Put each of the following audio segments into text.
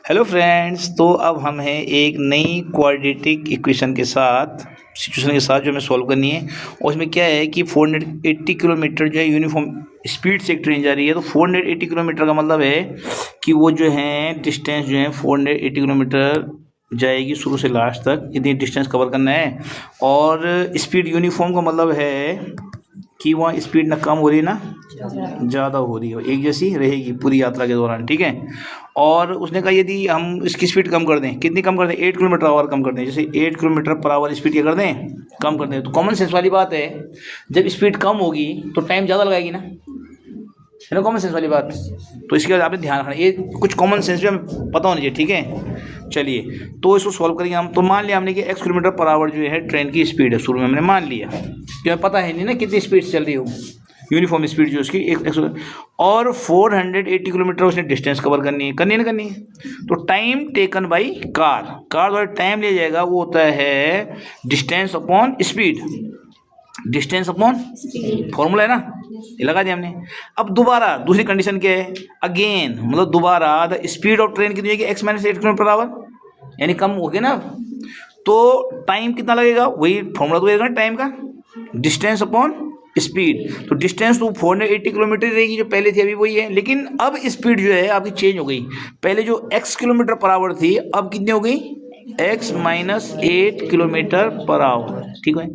Hello friends, तो अब हम हैं एक नई क्वाड्रेटिक इक्वेशन के साथ, सिचुएशन के साथ जो हमें सॉल्व करनी है। और इसमें क्या है कि 480 किलोमीटर जो है यूनिफॉर्म स्पीड से एक ट्रेन जा रही है। तो 480 किलोमीटर का मतलब है कि वो जो है डिस्टेंस जो है 480 किलोमीटर जाएगी शुरू से लास्ट तक, इतनी डिस्टेंस कवर करना है। और स्पीड यूनिफॉर्म का मतलब है कि वहाँ स्पीड ना कम हो रही ना ज़्यादा हो रही है, एक जैसी रहेगी पूरी यात्रा के दौरान, ठीक है। और उसने कहा यदि हम इसकी स्पीड कम कर दें, कितनी कम कर दें, 8 किलोमीटर आवर कम कर दें, जैसे 8 किलोमीटर पर आवर स्पीड क्या कर दें, कम कर दें। तो कॉमन सेंस वाली बात है, जब स्पीड कम होगी तो टाइम ज़्यादा लगाएगी ना, है ना, कॉमन सेंस वाली बात। तो इसके बाद आपने ध्यान रखना, ये कुछ कॉमन सेंस भी हमें पता होना चाहिए, ठीक है। चलिए तो इसको सॉल्व करेंगे हम। तो मान लिया हमने कि x किलोमीटर पर आवर जो है ट्रेन की स्पीड है, शुरू में हमने मान लिया, कि हमें पता है नहीं ना कितनी स्पीड से चल रही हो, यूनिफॉर्म स्पीड जो उसकी एक। और 480 किलोमीटर उसने डिस्टेंस कवर करनी है ना करनी है। तो टाइम टेकन बाई कार द्वारा टाइम लिया जाएगा, वो होता है distance upon speed, distance upon formula है ना, ये लगा दिया हमने। अब दोबारा दूसरी कंडीशन क्या है, अगेन मतलब दोबारा द स्पीड ऑफ ट्रेन कितनी होगी, x - 8 किलोमीटर पर आवर, यानी कम हो गया ना। तो टाइम कितना लगेगा, वही फॉर्मूला तो रहेगा टाइम का, डिस्टेंस अपॉन स्पीड। तो डिस्टेंस तो 480 किलोमीटर रहेगी जो पहले थी, अभी वही है, लेकिन अब स्पीड जो है आपकी चेंज हो गई। पहले जो x किलोमीटर पर आवर थी, अब कितनी हो गई, x - 8 किलोमीटर पर आवर, ठीक है।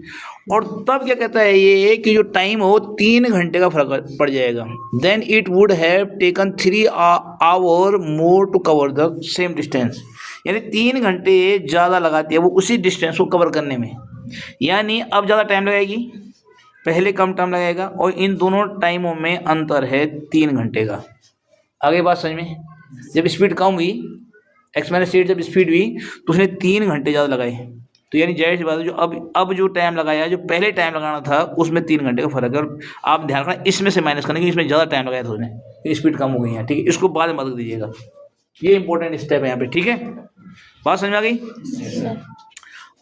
और तब क्या कहता है ये कि जो टाइम हो 3 घंटे का फर्क पड़ जाएगा। Then it would have taken 3 hour more to cover the same distance, यानी 3 घंटे ज़्यादा लगाती है वो उसी डिस्टेंस को कवर करने में, यानी अब ज़्यादा टाइम लगाएगी, पहले कम टाइम लगेगा। और इन दोनों टाइमों में अंतर है 3 घंटे का। आगे बात समझ में, जब स्पीड कम हुई, x - 8 जब स्पीड हुई तो उसने 3 घंटे ज़्यादा लगाए। तो यानी जाहिर सी बात है, जो अब जो टाइम लगाया, जो पहले टाइम लगाना था उसमें 3 घंटे का फर्क है। और आप ध्यान रखना इसमें से माइनस करना, क्योंकि इसमें ज़्यादा टाइम लगाया था उसने, स्पीड कम हो गई है, ठीक है। इसको बाद में मत दीजिएगा, ये इंपॉर्टेंट स्टेप है यहाँ पे, ठीक है। बात समझ में आ गई।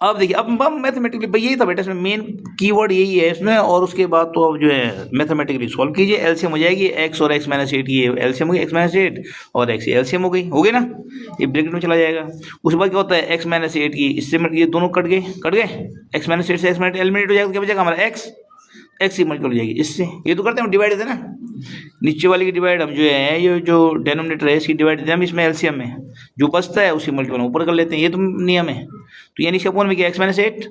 अब देखिए, अब मैथमेटिकली भाई यही था बेटा, इसमें मेन कीवर्ड यही है इसमें। और उसके बाद तो अब जो है मैथमेटिकली सॉल्व कीजिए, एलसीएम हो जाएगी x और x - 8 की एलसीएम हो गई, x - 8 और x एलसीएम हो गई ना, ये ब्रैकेट में चला जाएगा। उसके बाद क्या होता है, x - 8 की इससे ये दोनों कट गए, x - 8 से x - 8 एलिमिनेट हो जाएगा, क्या बचेगा हमारा x की मल्टीपल हो जाएगी इससे। ये तो करते हैं हम, डिवाइड है ना, नीचे वाले की डिवाइड हम जो है, ये जो डेनोमिनेटर है इसकी डिवाइड देते हैं हम इसमें एलसीएम में, जो बचता है उसी मल्टीपल ऊपर कर लेते हैं, ये तो नियम है। तो यानी इसके अपोन में क्या, x - 8,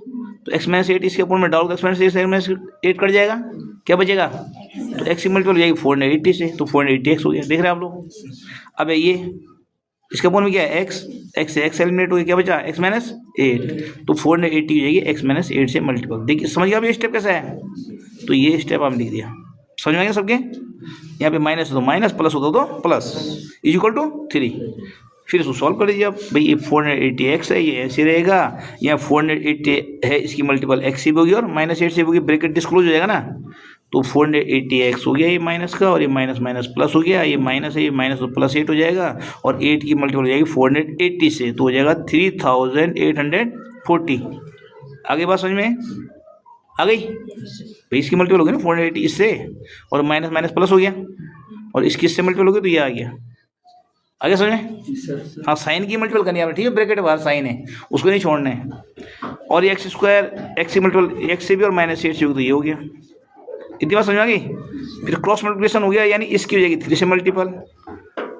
तो x - 8 इसके अपोन में डालो, x - 8 कट जाएगा, क्या बचेगा, तो x की मल्टीपल हो जाएगी 480 से, तो 480x हो गया, देख रहे हैं आप लोग। अब ये इसके अपोन में क्या है, x से x एलिमिनेट हो गया, क्या बचा, x - 8, तो 480 हो जाएगी x - 8 से मल्टीपल। देखिए समझ गया अब ये स्टेप कैसा है, तो ये स्टेप आपने लिख दिया, समझ में आ गया सबके। यहाँ पे माइनस हो तो माइनस, प्लस होता तो प्लस, इक्वल टू 3। फिर इसको सॉल्व कर दीजिए आप, भाई ये 480x है, ये ऐसे रहेगा, यहाँ 480 है, इसकी मल्टीपल x से भी होगी और -8 से भी होगी, ब्रैकेट डिस्क्लोज हो जाएगा ना। तो 480x हो गया ये माइनस का, और ये माइनस माइनस प्लस हो गया, ये माइनस है, ये माइनस तो प्लस 8 हो जाएगा, और 8 की मल्टीपल हो जाएगी 480 से, तो हो जाएगा 3840। आगे बात समझ में आ गई, भाई इसकी मल्टीपल हो गई ना 480 इससे, और माइनस माइनस प्लस हो गया, और इसकी इससे मल्टीपल हो गई, तो ये आ गया। आगे समझ में, हाँ साइन की मल्टीपल करनी है आपने, ठीक है, ब्रैकेट बाहर साइन है उसको नहीं छोड़ना है। और ये x स्क्वायर, x की मल्टीपल x से भी और -8 से होगी, तो ये हो गया। इतनी बात समझ आ गई। फिर क्रॉस मल्टीप्लिकेशन हो गया, यानी इसकी हो जाएगी 3 से मल्टीपल।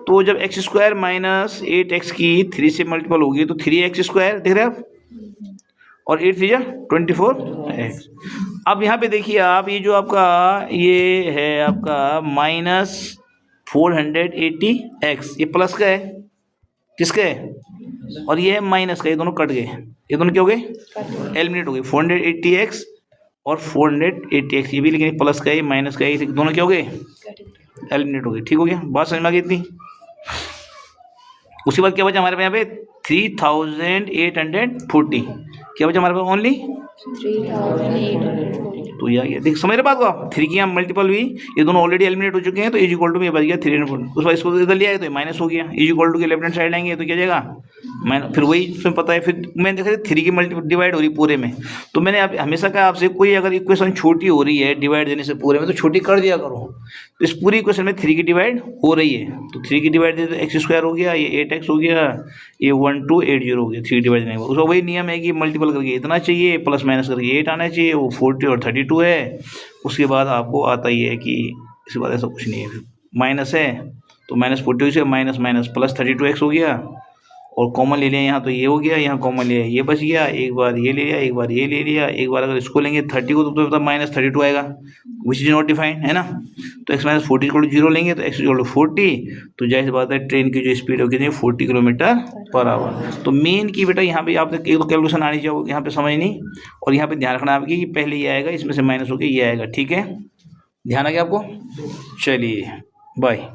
तो जब x स्क्वायर - 8x की 3 से मल्टीपल होगी तो 3x स्क्वायर, देख रहे हैं आप, और 8 3 24x। अब यहाँ पे देखिए आप, ये जो आपका ये है आपका -480x, ये प्लस का है, किसका है, और ये है माइनस का, ये दोनों कट गए, ये दोनों क्या हो गए, एलिमिनेट हो गए, 480x और 480x, ये भी लेकिन प्लस का है, माइनस का है, ये दोनों क्या हो गए, एलिमिनेट हो गए, ठीक हो गया। बात समझ में आ गई इतनी। उसके बाद क्या बचा हमारे पे, यहाँ पे 3840, क्या बचा हमारे पास, ओनली 3840। तो ये आ गया, देख समझ रहे बात को आप, 3 की यहाँ मल्टीपल हुई, ये दोनों ऑलरेडी एलिमिनेट हो चुके हैं, तो इज इक्वल टू में बच गया 340। उस बाद इसको इधर लिया है तो माइनस हो गया, इज इक्वल टू के लेफ्ट हैंड साइड आएंगे तो क्या जाएगा मैंने फिर वही उसमें पता है, फिर मैंने देखा 3 की मल्टी डिवाइड हो रही पूरे में, तो मैंने आप हमेशा कहा आपसे कोई अगर इक्वेशन छोटी हो रही है डिवाइड देने से पूरे में तो छोटी कर दिया करो। तो इस पूरी इक्वेशन में 3 की डिवाइड हो रही है, तो 3 की डिवाइड दे तो एक्स स्क्वायर हो गया, ये 8x हो गया, ये 1280 हो गया। 3 डिवाइड देने का उसका वही नियम है कि मल्टीपल करके इतना चाहिए, प्लस माइनस करके 8 आना चाहिए, वो 40 और 32 है। उसके बाद आपको आता ही है कि इसके बाद ऐसा कुछ नहीं है, माइनस है तो -40 से माइनस माइनस प्लस 32x हो गया, और कॉमन ले लिया यहाँ तो ये हो गया, यहाँ कॉमन लिया ये बच गया, एक बार ये ले लिया, एक बार ये ले लिया, एक बार अगर इसको लेंगे 30 को तो -32 आएगा, विच इज नॉट डिफाइंड, है ना। तो x - 40 = 0 लेंगे तो x = 40, तो जाहिर सी बात है ट्रेन की जो स्पीड है कितनी 40 km/h। तो मेन की बेटा यहाँ पे आपने एक तो कैलकुलेशन आनी चाहिए यहाँ पे समझनी, और यहाँ पे ध्यान रखना आपकी कि पहले ये आएगा इसमें से माइनस होकर ये आएगा, ठीक है, ध्यान आ गया आपको। चलिए बाय।